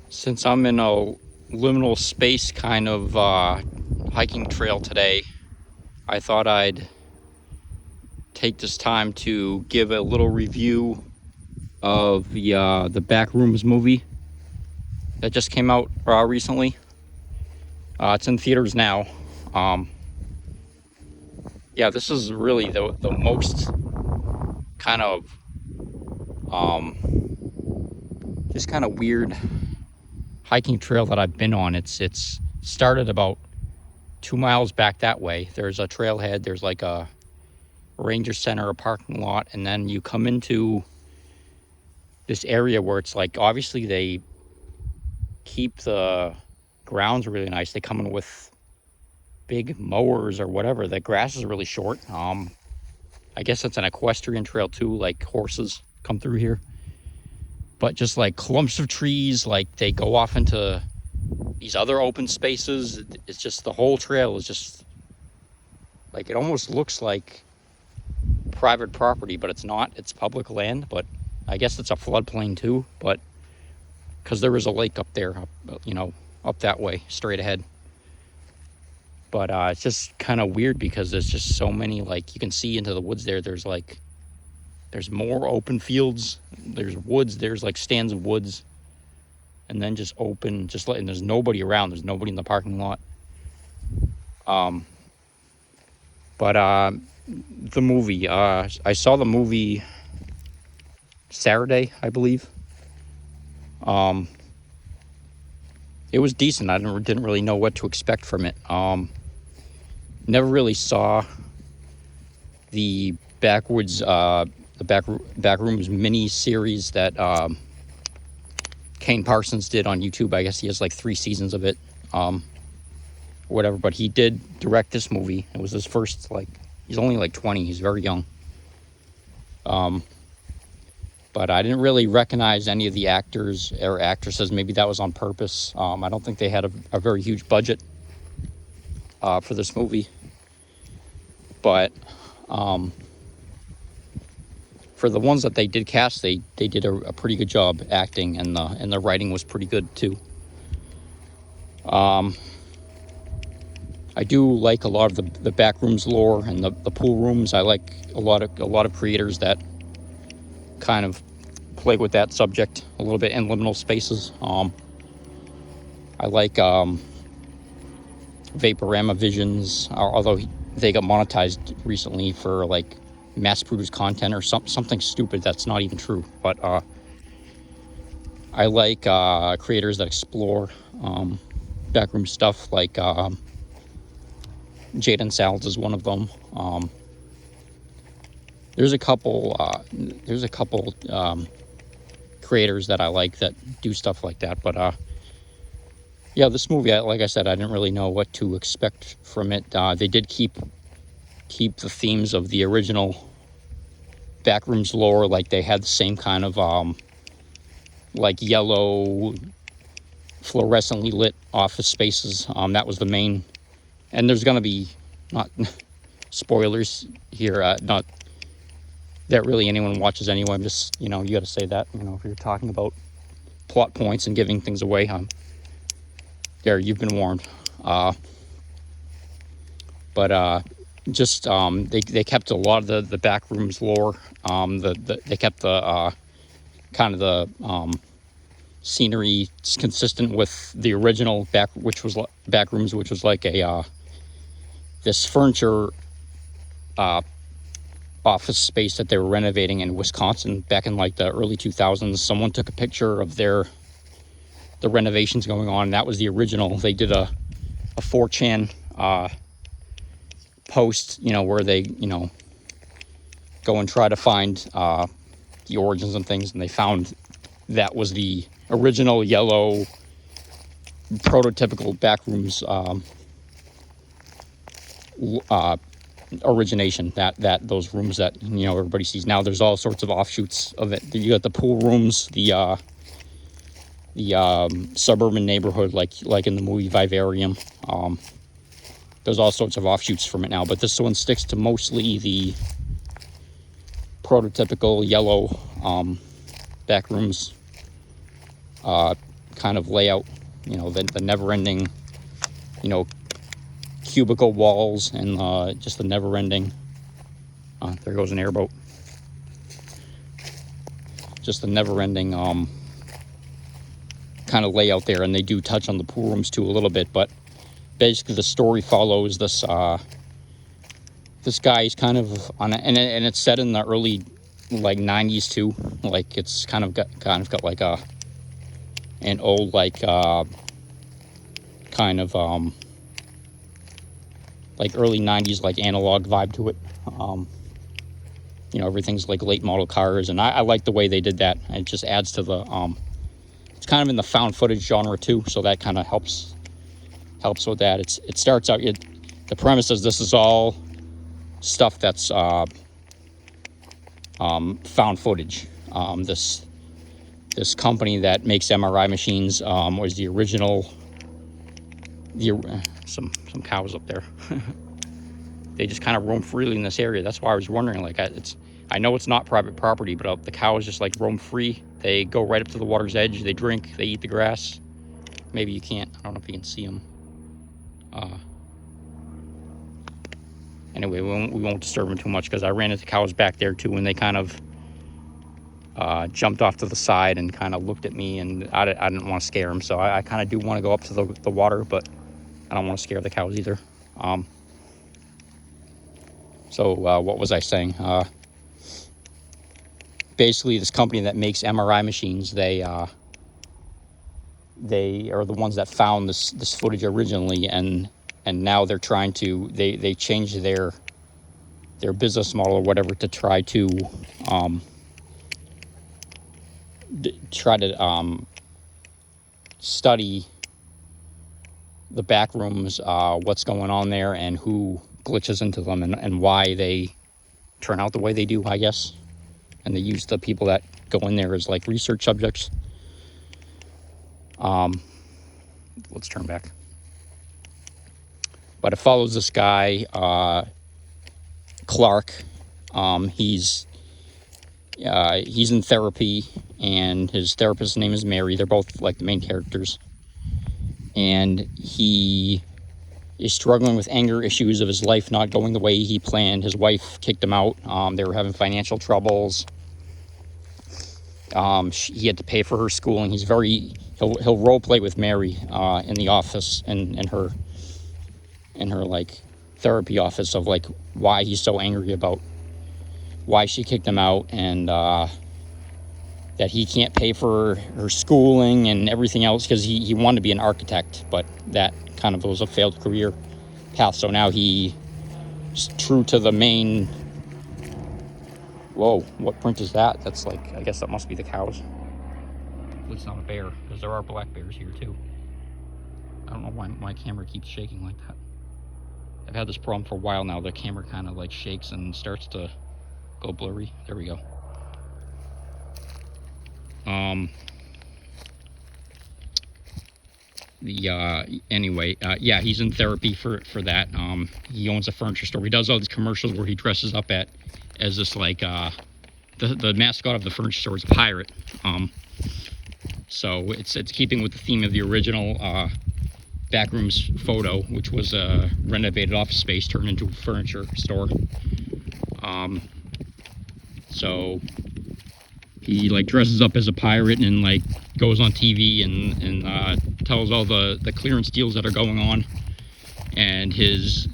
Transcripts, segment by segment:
Since I'm in a liminal space kind of hiking trail today, I thought I'd take this time to give a little review of the Backrooms movie that just came out recently. It's in theaters now. Um, yeah, this is really the most kind of just kind of weird hiking trail that I've been on. It's started about 2 miles back that way. There's a trailhead. There's like a ranger center, a parking lot, and then you come into this area where it's like obviously they keep the grounds really nice. They come in with big mowers or whatever. The grass is really short. I guess it's an equestrian trail too, like horses come through here. But just like clumps of trees, like they go off into these other open spaces. It's just the whole trail is just like, it almost looks like private property, but it's not. It's public land, but I guess it's a floodplain too, but because there is a lake up there, up that way, straight ahead. But it's just kind of weird because there's just so many, like, you can see into the woods there. There's more open fields. There's woods. There's like stands of woods. And then just open, and there's nobody around. There's nobody in the parking lot. But the movie, I saw the movie Saturday, I believe. It was decent. I didn't really know what to expect from it. Never really saw the Backrooms mini series that Kane Parsons did on YouTube. I guess he has like 3 seasons of it, whatever. But he did direct this movie. It was his first, he's only like 20. He's very young. But I didn't really recognize any of the actors or actresses. Maybe that was on purpose. I don't think they had a very huge budget for this movie. But for the ones that they did cast, they did a pretty good job acting, and the writing was pretty good too. I do like a lot of the Backrooms lore and the pool rooms. I like a lot of creators that kind of play with that subject a little bit in liminal spaces. I like Vaporama Visions, although they got monetized recently for like mass-produced content or something stupid that's not even true. But I like creators that explore backroom stuff, like Jaden Salds is one of them. There's a couple creators that I like that do stuff like that. But yeah, this movie, like I said, I didn't really know what to expect from it. They did keep the themes of the original Backrooms lore. Like, they had the same kind of like yellow fluorescently lit office spaces. That was the main. And there's gonna be, not spoilers here, not that really anyone watches anyway. I'm just, you gotta say that, if you're talking about plot points and giving things away, there, you've been warned. But they kept a lot of the Backrooms lore. They kept the kind of the scenery consistent with the original Backrooms, which was like this furniture office space that they were renovating in Wisconsin back in like the early 2000s. Someone took a picture of the renovations going on, and that was the original. They did a 4chan post, where they, go and try to find the origins and things, and they found that was the original yellow prototypical Backrooms origination, that those rooms that everybody sees now. There's all sorts of offshoots of it. You got the pool rooms, the suburban neighborhood, like in the movie Vivarium. There's all sorts of offshoots from it now, but this one sticks to mostly the prototypical yellow Backrooms kind of layout, the never-ending, cubicle walls, and just the never-ending, there goes an airboat, just the never-ending kind of layout there. And they do touch on the pool rooms too a little bit, but basically the story follows this this guy. He's kind of on a, and it's set in the early like 90s too. Like it's kind of got like an old like kind of like early 90s like analog vibe to it. Everything's like late model cars, and I like the way they did that. It just adds to the it's kind of in the found footage genre too, so that kind of helps with that. It starts out, the premise is this is all stuff that's found footage. This company that makes MRI machines was the original. Some cows up there. They just kind of roam freely in this area. That's why I was wondering. Like, I know it's not private property, but the cows just like roam free. They go right up to the water's edge. They drink. They eat the grass. Maybe you can't. I don't know if you can see them. Anyway, we won't disturb them too much because I ran into cows back there too, and they kind of jumped off to the side and kind of looked at me, and I didn't want to scare them. So I kind of do want to go up to the water, but I don't want to scare the cows either. So what was I saying? Basically, this company that makes MRI machines, they are the ones that found this footage originally, and now they're trying to they change their business model or whatever to try to study the back rooms, what's going on there, and who glitches into them, and why they turn out the way they do, I guess. And they use the people that go in there as like research subjects. Let's turn back. But it follows this guy, Clark. He's in therapy, and his therapist's name is Mary. They're both like the main characters. And he is struggling with anger issues of his life not going the way he planned. His wife kicked him out. They were having financial troubles. He had to pay for her schooling. He'll role play with Mary in the office, and in her like therapy office, of like why he's so angry about why she kicked him out, and that he can't pay for her schooling and everything else, because he wanted to be an architect, but that kind of was a failed career path. So now he's true to the main. Whoa, what print is that? That's like, I guess that must be the cows. It's not a bear, because there are black bears here too. I don't know why my camera keeps shaking like that. I've had this problem for a while now. The camera kind of like shakes and starts to go blurry. There we go. Anyway, yeah, he's in therapy for that. He owns a furniture store. He does all these commercials where he dresses up as this like the mascot of the furniture store is a pirate. So it's keeping with the theme of the original Backrooms photo, which was a renovated office space turned into a furniture store. So he like dresses up as a pirate and like goes on TV and tells all the clearance deals that are going on. And his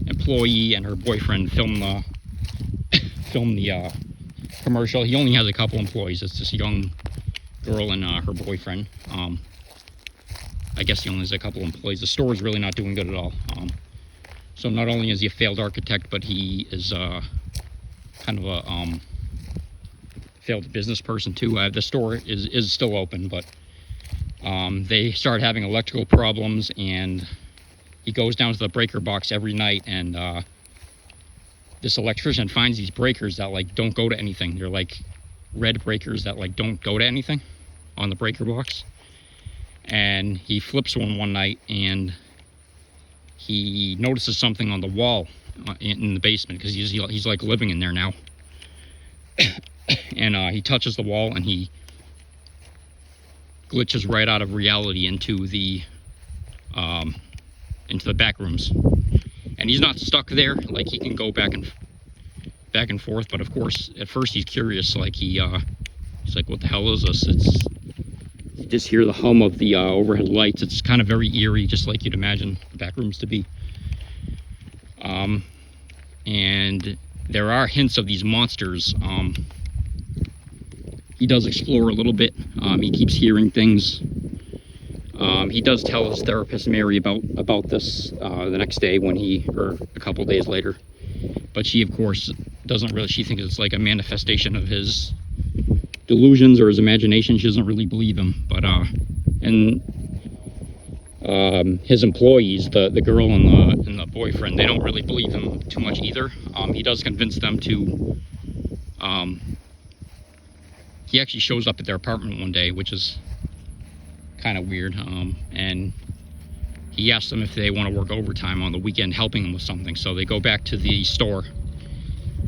employee and her boyfriend film the commercial. He only has a couple employees. It's this young girl and her boyfriend. I guess he only has a couple employees. The store is really not doing good at all. So not only is he a failed architect, but he is kind of a failed business person too. The store is still open, but they start having electrical problems, and he goes down to the breaker box every night, and this electrician finds these breakers that like don't go to anything. They're like red breakers that like don't go to anything on the breaker box. And he flips one night, and he notices something on the wall in the basement, because he's like living in there now. And he touches the wall, and he glitches right out of reality into the back rooms. And he's not stuck there. Like, he can go back and forth. But of course, at first he's curious. Like, he's like, what the hell is this? You just hear the hum of the overhead lights. It's kind of very eerie, just like you'd imagine the back rooms to be. And there are hints of these monsters. He does explore a little bit. He keeps hearing things. He does tell his therapist Mary about this the next day or a couple days later. But she, of course, doesn't really. She thinks it's like a manifestation of his delusions or his imagination. She doesn't really believe him. But his employees, the girl and the boyfriend, they don't really believe him too much either. He does convince them to. He actually shows up at their apartment one day, which is kind of weird. And he asks them if they want to work overtime on the weekend, helping them with something. So they go back to the store,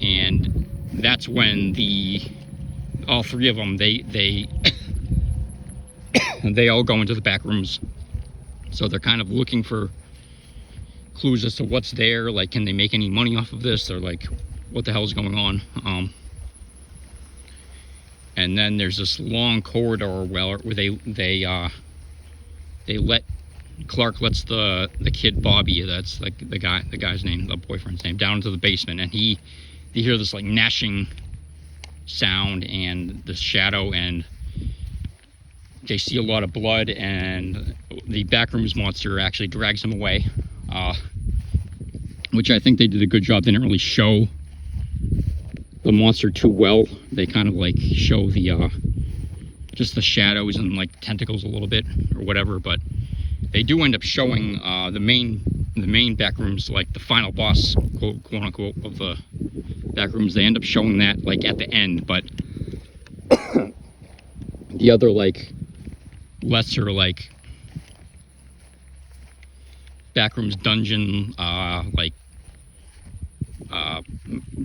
and that's when all three of them they all go into the back rooms. So they're kind of looking for clues as to what's there. Like, can they make any money off of this? They're like, what the hell is going on? And then there's this long corridor where Clark lets the kid Bobby, that's like the guy's name, the boyfriend's name, down into the basement, and they hear this like gnashing sound and the shadow, and they see a lot of blood, and the Backrooms monster actually drags him away, which I think they did a good job. They didn't really show the monster too well. They kind of like show just the shadows and like tentacles a little bit or whatever, but they do end up showing the main Backrooms, like the final boss, quote unquote, of the Backrooms. They end up showing that like at the end, but the other like lesser like Backrooms dungeon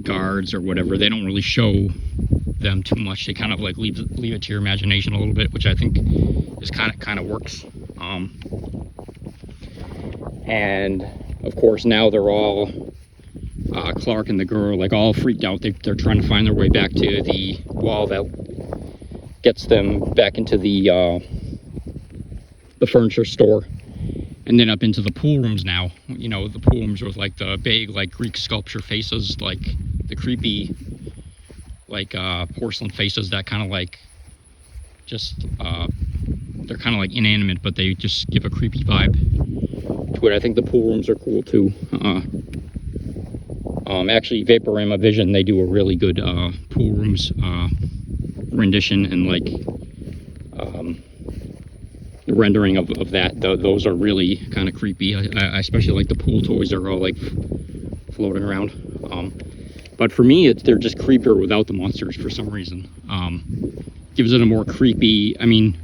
guards or whatever, they don't really show them too much. They kind of like leave it to your imagination a little bit, which I think is kind of works. And of course now they're all Clark and the girl like all freaked out. They're trying to find their way back to the wall that gets them back into the furniture store, and then up into the pool rooms now. You know, the pool rooms with like the big like Greek sculpture faces, like the creepy like porcelain faces that kind of like just they're kind of like inanimate, but they just give a creepy vibe to it. I think the pool rooms are cool too. Actually, Vaporama Vision, they do a really good pool rooms rendition, and like the rendering of that. Those are really kind of creepy. I especially like the pool toys. They're all like floating around. But for me, they're just creepier without the monsters for some reason. Gives it a more creepy, I mean,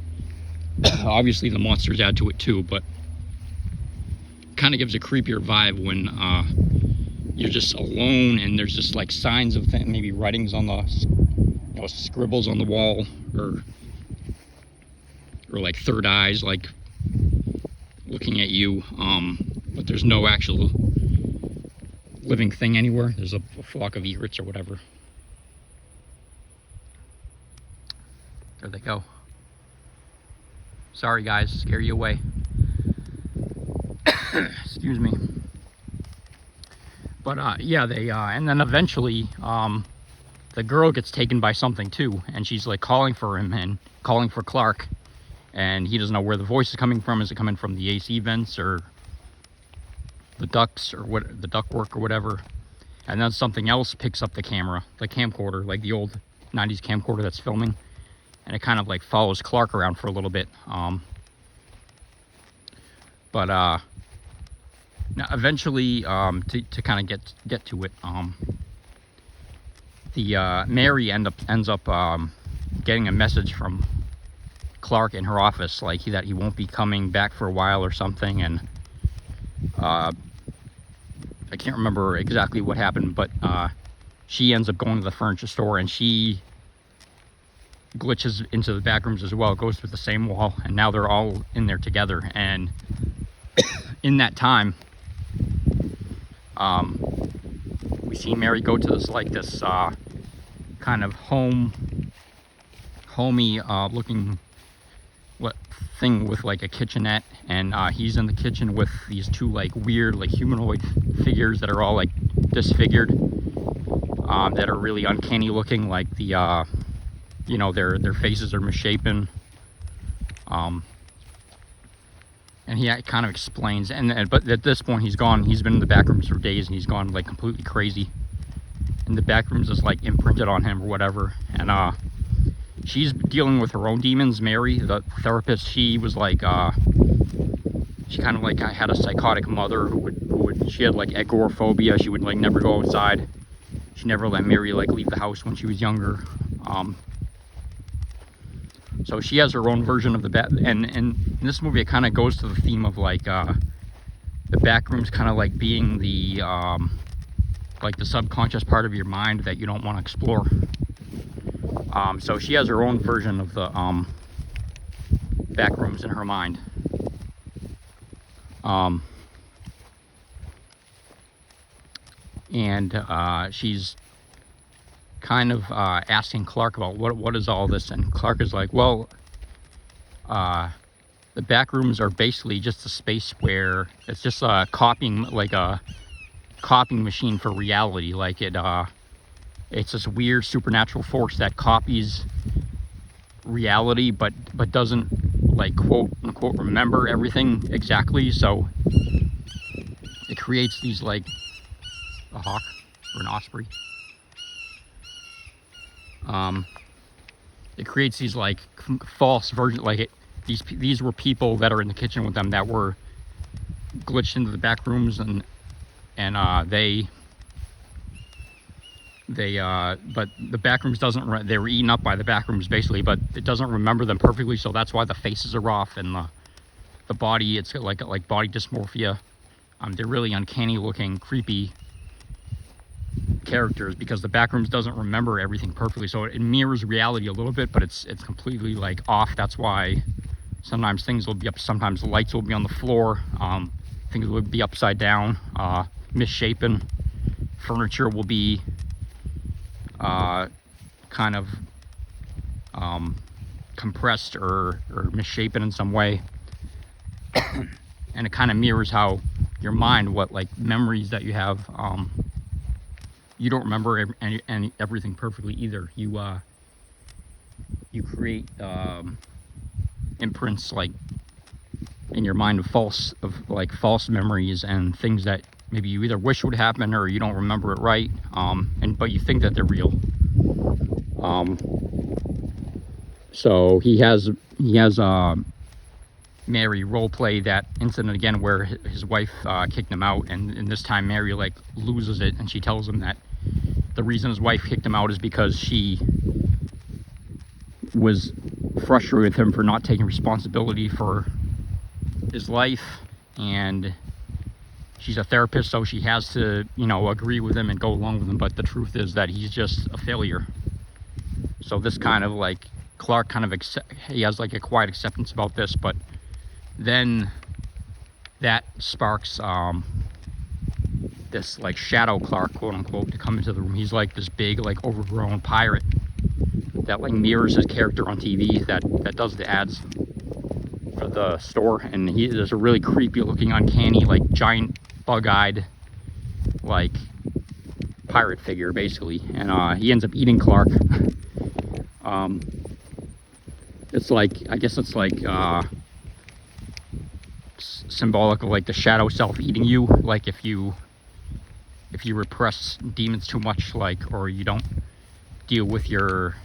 obviously the monsters add to it too, but kind of gives a creepier vibe when you're just alone and there's just like signs of maybe writings on the, you know, scribbles on the wall, or like third eyes like looking at you, but there's no actual living thing anywhere. There's a flock of egrets or whatever. There they go. Sorry guys, scare you away. Excuse me. But yeah, they and then eventually the girl gets taken by something too, and she's like calling for him and calling for Clark, and he doesn't know where the voice is coming from. Is it coming from the AC vents or the ducts or what, the ductwork or whatever? And then something else picks up the camera, the camcorder, like the old 90s camcorder that's filming, and it kind of like follows Clark around for a little bit. Now eventually, to kind of get to it, Mary ends up getting a message from Clark in her office, like that he won't be coming back for a while or something, and I can't remember exactly what happened, but she ends up going to the furniture store, and she glitches into the back rooms as well. It goes through the same wall, and now they're all in there together. And in that time, we see Mary go to this kind of homey looking thing with like a kitchenette, and he's in the kitchen with these two like weird like humanoid figures that are all like disfigured, that are really uncanny looking, like the you know, their faces are misshapen. And he kind of explains, but at this point he's gone. He's been in the back rooms for days, and he's gone like completely crazy. And the back rooms is like imprinted on him or whatever. And she's dealing with her own demons. Mary, the therapist, she was like, she kind of like had a psychotic mother she had like agoraphobia. She would like never go outside. She never let Mary like leave the house when she was younger. So she has her own version of the and in this movie it kind of goes to the theme of like the back rooms kind of like being the like the subconscious part of your mind that you don't want to explore. So she has her own version of the back rooms in her mind. And she's kind of asking Clark about what is all this, and Clark is like, well, the back rooms are basically just a space where it's just a copying machine for reality. Like it's this weird supernatural force that copies reality, but doesn't like quote unquote remember everything exactly. So it creates these like a hawk or an osprey. It creates these like false versions, like these were people that are in the kitchen with them that were glitched into the back rooms, and but the back rooms they were eaten up by the back rooms basically, but it doesn't remember them perfectly, so that's why the faces are off, and the body, it's like body dysmorphia. They're really uncanny looking, creepy characters, because the back rooms doesn't remember everything perfectly, so it mirrors reality a little bit, but it's completely like off. That's why sometimes things will be up, sometimes the lights will be on the floor, things will be upside down, misshapen, furniture will be kind of compressed or misshapen in some way. And it kind of mirrors how your mind, what like memories that you have, you don't remember everything perfectly either. You create imprints like in your mind of false memories and things that maybe you either wish would happen or you don't remember it right, but you think that they're real. So he has Mary role play that incident again where his wife kicked him out, and this time Mary like loses it, and she tells him that the reason his wife kicked him out is because she was frustrated with him for not taking responsibility for his life, and she's a therapist, so she has to, you know, agree with him and go along with him, but the truth is that he's just a failure. So this kind of like Clark kind of he has like a quiet acceptance about this, but then that sparks this like shadow Clark, quote unquote, to come into the room. He's like this big like overgrown pirate that like mirrors his character on TV that does the ads for the store, and there's a really creepy looking, uncanny, like giant bug-eyed like pirate figure basically, and he ends up eating Clark. It's like, I guess it's like symbolic of like the shadow self eating you, like if you repress demons too much, like, or you don't deal with your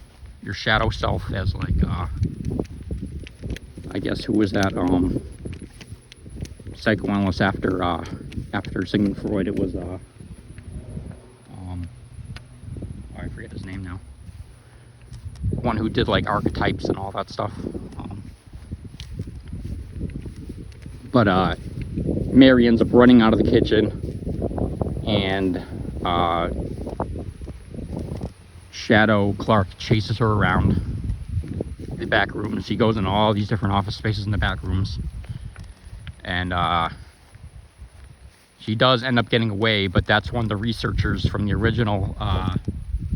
shadow self as like I guess, who was that psychoanalyst after Sigmund Freud? It was I forget his name now, one who did like archetypes and all that stuff. But Mary ends up running out of the kitchen, and Shadow Clark chases her around, the back rooms. He goes in all these different office spaces in the back rooms. And she does end up getting away, but that's one of the researchers from the original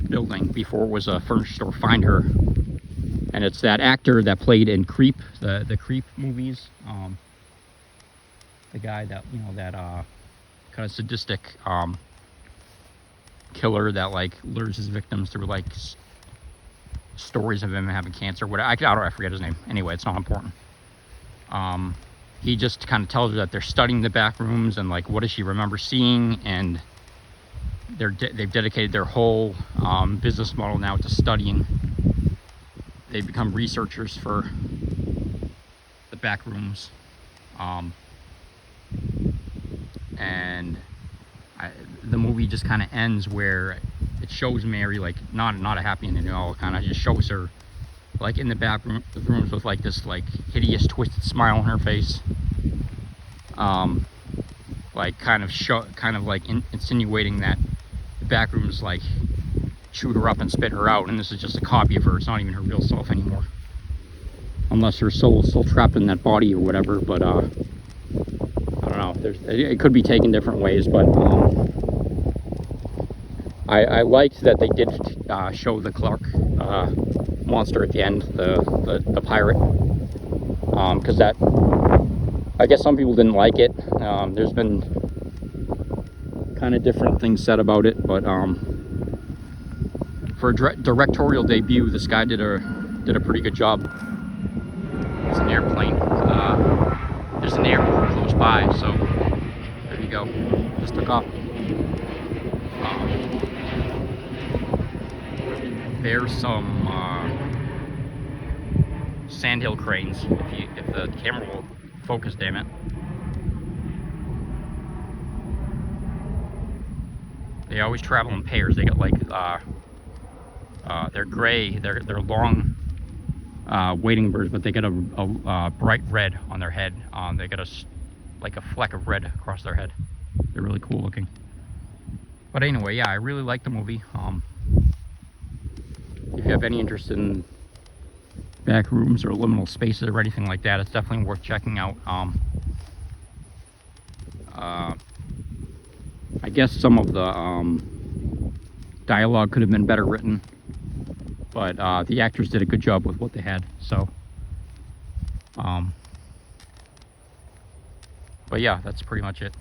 building before it was a furniture store find her. And it's that actor that played in Creep, the Creep movies. The guy that, you know, that kind of sadistic killer that like lures his victims through like stories of him having cancer. I forget his name. Anyway, it's not important. He just kind of tells her that they're studying the back rooms and like what does she remember seeing, and they've dedicated their whole business model now to studying. They become researchers for the back rooms, and the movie just kind of ends where it shows Mary like not a happy ending at all. Kind of just shows her like in the back rooms with like this like hideous twisted smile on her face, like kind of like insinuating that the back rooms like chewed her up and spit her out, and this is just a copy of her. It's not even her real self anymore, unless her soul's still trapped in that body or whatever. But I don't know, it could be taken different ways, but I liked that they did show the Clark monster at the end, the pirate, because that, I guess some people didn't like it. There's been kind of different things said about it, but for a directorial debut, this guy did a pretty good job. It's an airplane. There's an airport close by, so there you go. Just took off. There's some sandhill cranes. If the camera will focus, damn it. They always travel in pairs. They got like they're gray. They're long wading birds, but they get a bright red on their head. They got like a fleck of red across their head. They're really cool looking. But anyway, yeah, I really like the movie. If you have any interest in back rooms or liminal spaces or anything like that, it's definitely worth checking out. I guess some of the dialogue could have been better written, but the actors did a good job with what they had. So, but yeah, that's pretty much it.